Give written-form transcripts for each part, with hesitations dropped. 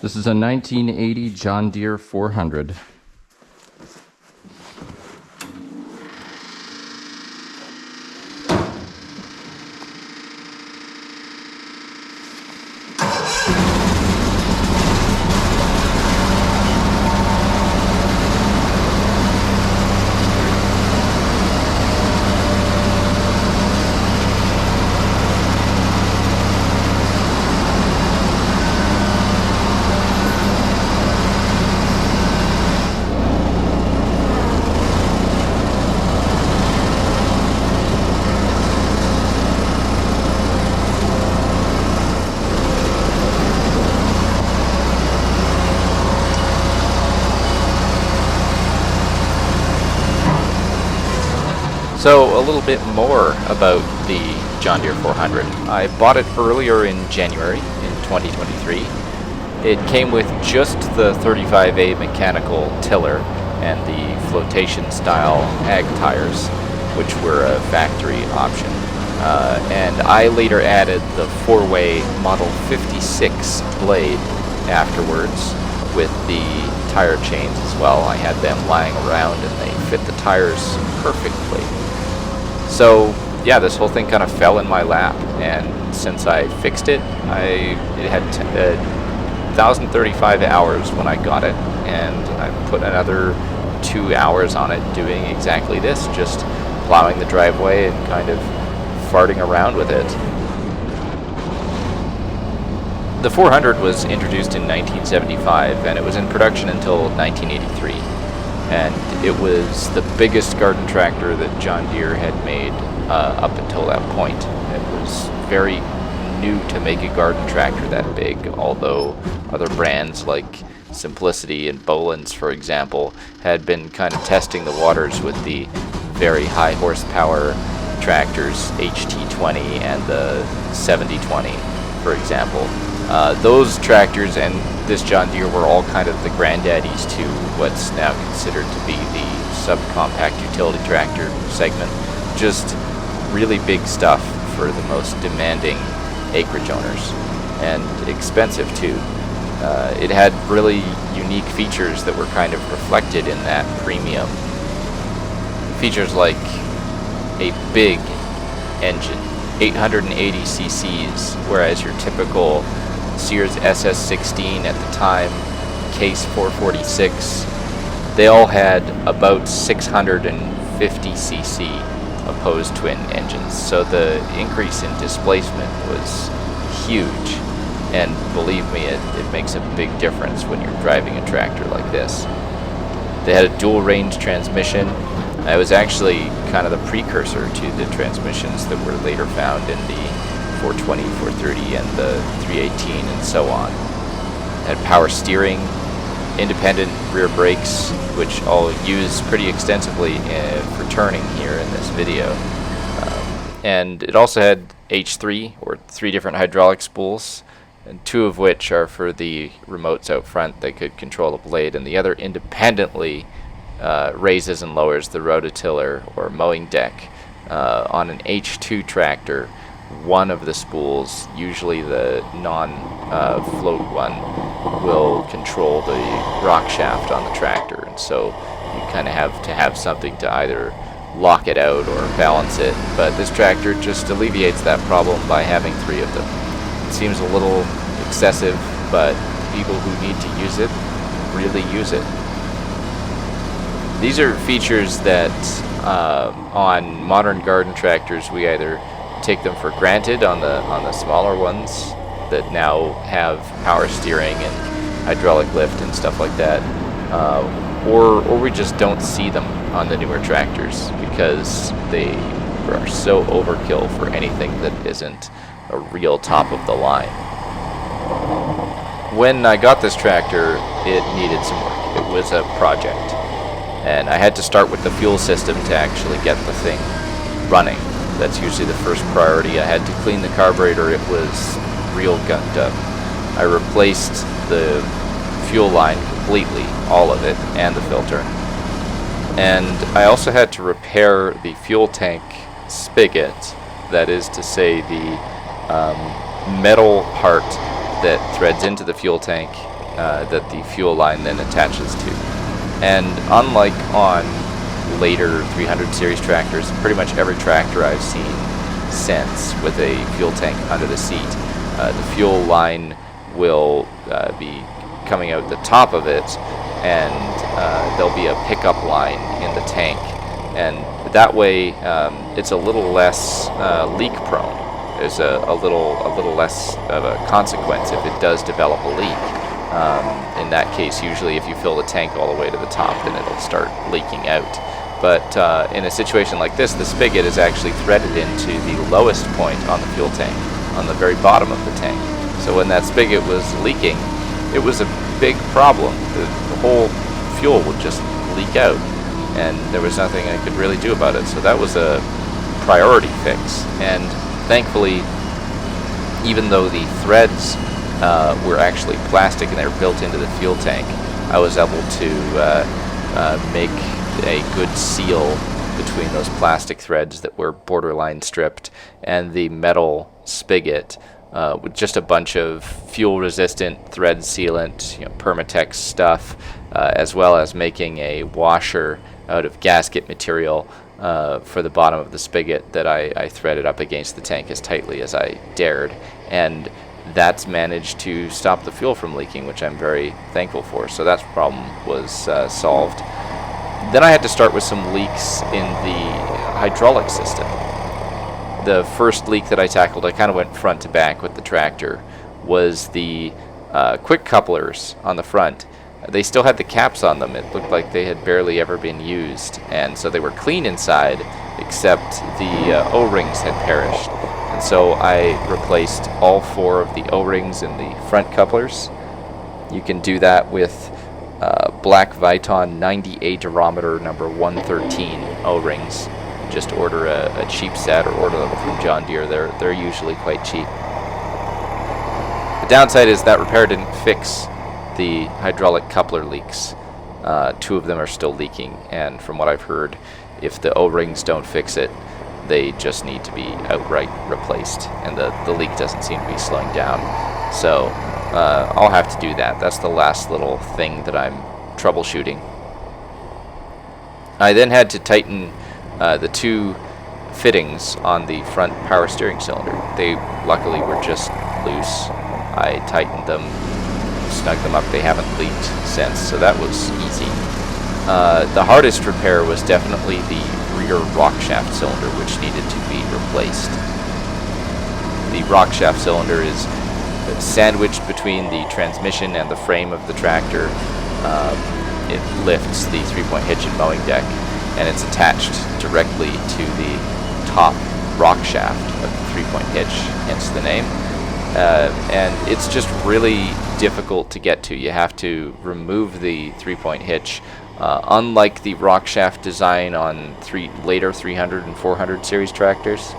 This is a 1980 John Deere 400. So a little bit more about the John Deere 400. I bought it earlier in January in 2023. It came with just the 35A mechanical tiller and the flotation style ag tires, which were a factory option. And I later added the 4-way Model 56 blade afterwards with the tire chains as well. I had them lying around and they fit the tires perfectly. So yeah, this whole thing kind of fell in my lap, and since I fixed it, it had 1,035 hours when I got it, and I put another 2 hours on it doing exactly this, just plowing the driveway and kind of farting around with it. The 400 was introduced in 1975, and it was in production until 1983. And it was the biggest garden tractor that John Deere had made up until that point. It was very new to make a garden tractor that big, although other brands like Simplicity and Boland's, for example, had been kind of testing the waters with the very high horsepower tractors, HT20 and the 7020, for example. Those tractors and this John Deere were all kind of the granddaddies to what's now considered to be the subcompact utility tractor segment. Just really big stuff for the most demanding acreage owners, and expensive too. It had really unique features that were kind of reflected in that premium. Features like a big engine, 880 cc's, whereas your typical Sears SS16 at the time, Case 446, they all had about 650 cc opposed twin engines. So the increase in displacement was huge, and believe me, it makes a big difference when you're driving a tractor like this. They had a dual range transmission. It was actually kind of the precursor to the transmissions that were later found in the 420, 430, and the 318, and so on. It had power steering, independent rear brakes, which I'll use pretty extensively for turning here in this video. And it also had H3, or 3 different hydraulic spools, and 2 of which are for the remotes out front that could control the blade, and the other independently raises and lowers the rototiller or mowing deck. On an H2 tractor, one of the spools, usually the non-float one, will control the rock shaft on the tractor, and so you kind of have to have something to either lock it out or balance it. But this tractor just alleviates that problem by having 3 of them. It seems a little excessive, but people who need to use it really use it. These are features that on modern garden tractors we either take them for granted on the smaller ones that now have power steering and hydraulic lift and stuff like that, or we just don't see them on the newer tractors because they are so overkill for anything that isn't a real top of the line. When I got this tractor, it needed some work. It was a project, and I had to start with the fuel system to actually get the thing running. That's usually the first priority. I had to clean the carburetor. It was real gunked up. I replaced the fuel line completely, all of it, and the filter. And I also had to repair the fuel tank spigot, that is to say the metal part that threads into the fuel tank that the fuel line then attaches to. And unlike on later 300 series tractors, pretty much every tractor I've seen since with a fuel tank under the seat, the fuel line will be coming out the top of it, and there'll be a pickup line in the tank, and that way it's a little less leak prone. There's a little less of a consequence if it does develop a leak. In that case, usually if you fill the tank all the way to the top, then it'll start leaking out. But in a situation like this, the spigot is actually threaded into the lowest point on the fuel tank, on the very bottom of the tank. So when that spigot was leaking, it was a big problem. The whole fuel would just leak out, and there was nothing I could really do about it. So that was a priority fix. And thankfully, even though the threads were actually plastic and they were built into the fuel tank, I was able to make a good seal between those plastic threads that were borderline stripped and the metal spigot with just a bunch of fuel resistant thread sealant, Permatex stuff, as well as making a washer out of gasket material for the bottom of the spigot that I threaded up against the tank as tightly as I dared, and that's managed to stop the fuel from leaking, which I'm very thankful for. So that problem was solved. Then I had to start with some leaks in the hydraulic system. The first leak that I tackled, I kind of went front to back with the tractor, was the quick couplers on the front. They still had the caps on them. It looked like they had barely ever been used, and so they were clean inside, except the O-rings had perished. And so I replaced all 4 of the O-rings in the front couplers. You can do that with black Viton 90A durometer number 113 O-rings. Just order a cheap set or order them from John Deere. They're usually quite cheap. The downside is that repair didn't fix the hydraulic coupler leaks. 2 of them are still leaking, and from what I've heard, if the O-rings don't fix it, they just need to be outright replaced, and the leak doesn't seem to be slowing down. So I'll have to do that. That's the last little thing that I'm troubleshooting. I then had to tighten the 2 fittings on the front power steering cylinder. They luckily were just loose. I tightened them, snugged them up. They haven't leaked since, so that was easy. The hardest repair was definitely the rear rock shaft cylinder, which needed to be replaced. The rock shaft cylinder is sandwiched between the transmission and the frame of the tractor. It lifts the 3-point hitch and mowing deck, and it's attached directly to the top rock shaft of the 3-point hitch, hence the name. And it's just really difficult to get to. You have to remove the 3-point hitch. Unlike the rock shaft design on later 300 and 400 series tractors,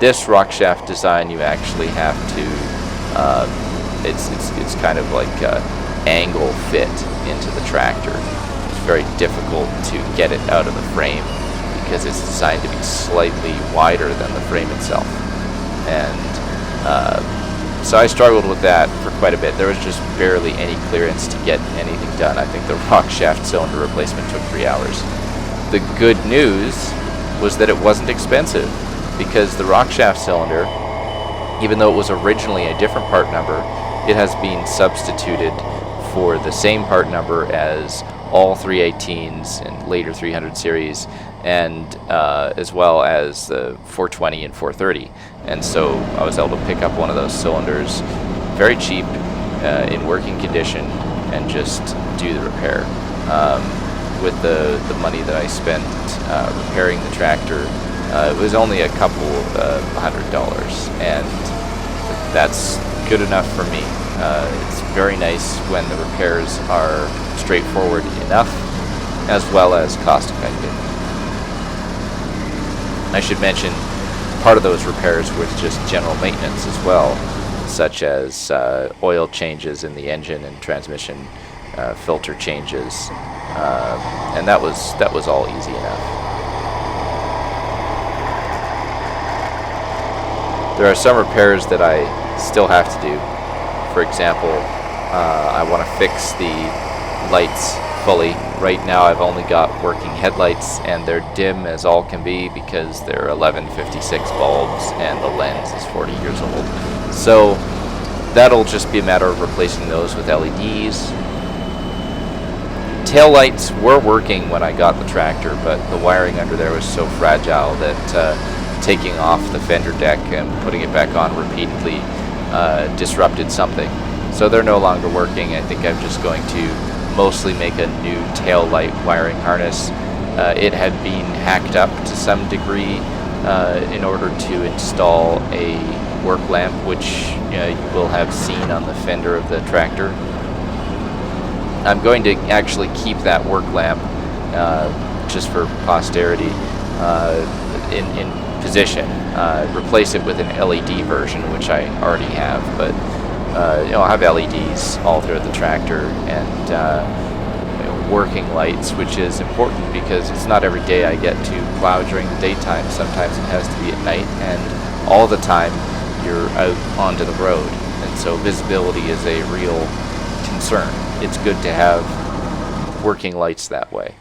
this rock shaft design you actually have to, it's kind of like angle fit into the tractor. It's very difficult to get it out of the frame because it's designed to be slightly wider than the frame itself. And so I struggled with that for quite a bit. There was just barely any clearance to get anything done. I think the rock shaft cylinder replacement took 3 hours. The good news was that it wasn't expensive, because the rock shaft cylinder, even though it was originally a different part number, it has been substituted for the same part number as all 318s and later 300 series, and as well as the 420 and 430. And so I was able to pick up one of those cylinders very cheap in working condition and just do the repair. With the money that I spent repairing the tractor, it was only a couple $100, and that's good enough for me. It's very nice when the repairs are straightforward enough as well as cost effective. I should mention part of those repairs was just general maintenance as well, such as oil changes in the engine and transmission, filter changes, and that was all easy enough. There are some repairs that I still have to do. For example, I want to fix the lights fully. Right now I've only got working headlights, and they're dim as all can be because they're 1156 bulbs and the lens is 40 years old. So that'll just be a matter of replacing those with LEDs. Tail lights were working when I got the tractor, but the wiring under there was so fragile that taking off the fender deck and putting it back on repeatedly disrupted something. So they're no longer working. I think I'm just going to mostly make a new tail light wiring harness. It had been hacked up to some degree in order to install a work lamp, which you will have seen on the fender of the tractor. I'm going to actually keep that work lamp just for posterity in position. Replace it with an LED version, which I already have, but I'll have LEDs all throughout the tractor and working lights, which is important because it's not every day I get to plow during the daytime. Sometimes it has to be at night, and all the time you're out onto the road, and so visibility is a real concern. It's good to have working lights that way.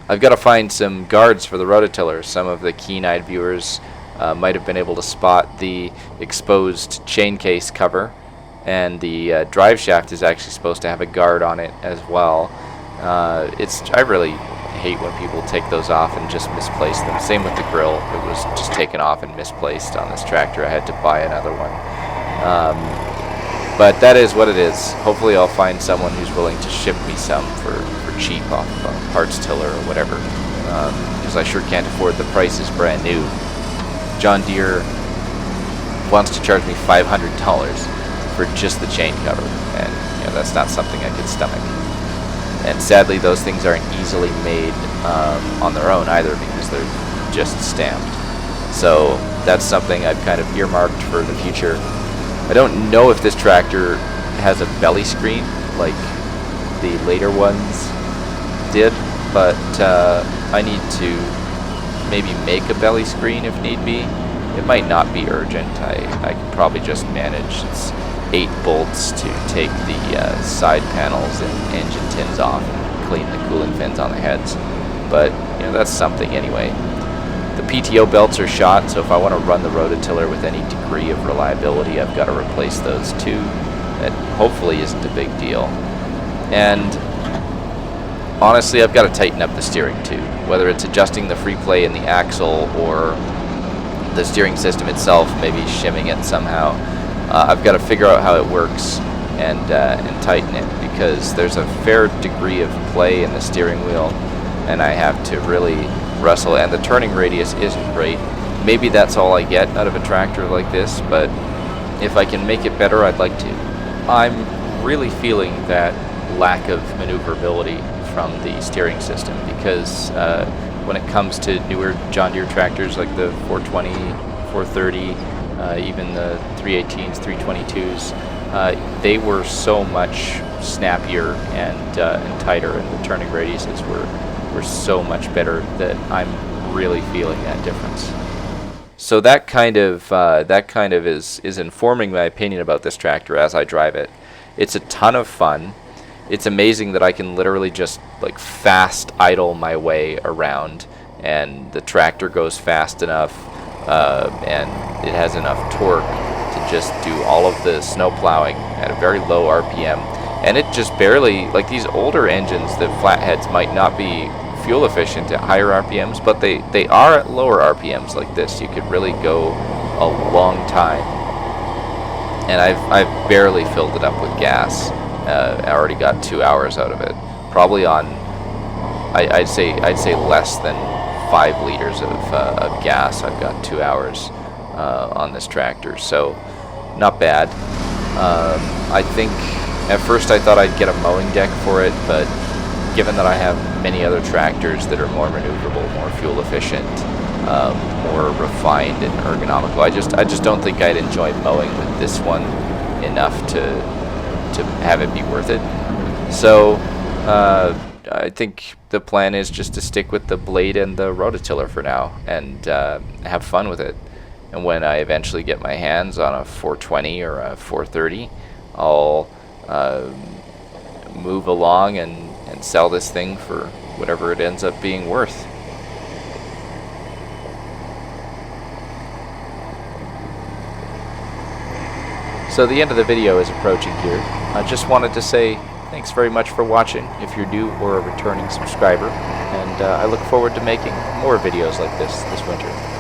I've got to find some guards for the rototiller. Some of the keen-eyed viewers might have been able to spot the exposed chain case cover, and the drive shaft is actually supposed to have a guard on it as well. I really hate when people take those off and just misplace them. Same with the grill. It was just taken off and misplaced on this tractor. I had to buy another one. But that is what it is. Hopefully I'll find someone who's willing to ship me some for cheap off of a parts tiller or whatever, because I sure can't afford the price is brand new. John Deere wants to charge me $500 for just the chain cover, and that's not something I could stomach. And sadly, those things aren't easily made on their own either, because they're just stamped. So that's something I've kind of earmarked for the future. I don't know if this tractor has a belly screen like the later ones did, but I need to maybe make a belly screen if need be. It might not be urgent. I can probably just manage. It's 8 bolts to take the side panels and engine tins off and clean the cooling fins on the heads. But that's something anyway. The PTO belts are shot, so if I want to run the rototiller with any degree of reliability, I've got to replace those too. That hopefully isn't a big deal. And honestly, I've got to tighten up the steering too, whether it's adjusting the free play in the axle or the steering system itself, maybe shimming it somehow. I've got to figure out how it works and tighten it, because there's a fair degree of play in the steering wheel, and I have to really wrestle, and the turning radius isn't great. Maybe that's all I get out of a tractor like this, but if I can make it better, I'd like to. I'm really feeling that lack of maneuverability from the steering system, because when it comes to newer John Deere tractors like the 420, 430, even the 318s, 322s, they were so much snappier and tighter, and the turning radiuses were so much better that I'm really feeling that difference. So that kind of is informing my opinion about this tractor as I drive it. It's a ton of fun. It's amazing that I can literally just like fast idle my way around, and the tractor goes fast enough, and it has enough torque to just do all of the snow plowing at a very low RPM. And it just barely, like these older engines, the flatheads might not be fuel efficient at higher RPMs, but they are at lower RPMs like this. You could really go a long time. And I've barely filled it up with gas. I already got 2 hours out of it. Probably on, I'd say less than 5 liters of gas. I've got 2 hours on this tractor, so not bad. I think at first I thought I'd get a mowing deck for it, but given that I have many other tractors that are more maneuverable, more fuel efficient, more refined and ergonomical, I just don't think I'd enjoy mowing with this one enough to have it be worth it. So I think the plan is just to stick with the blade and the rototiller for now, and have fun with it. And when I eventually get my hands on a 420 or a 430, I'll move along and sell this thing for whatever it ends up being worth. So the end of the video is approaching here. I just wanted to say thanks very much for watching if you're new or a returning subscriber, and I look forward to making more videos like this winter.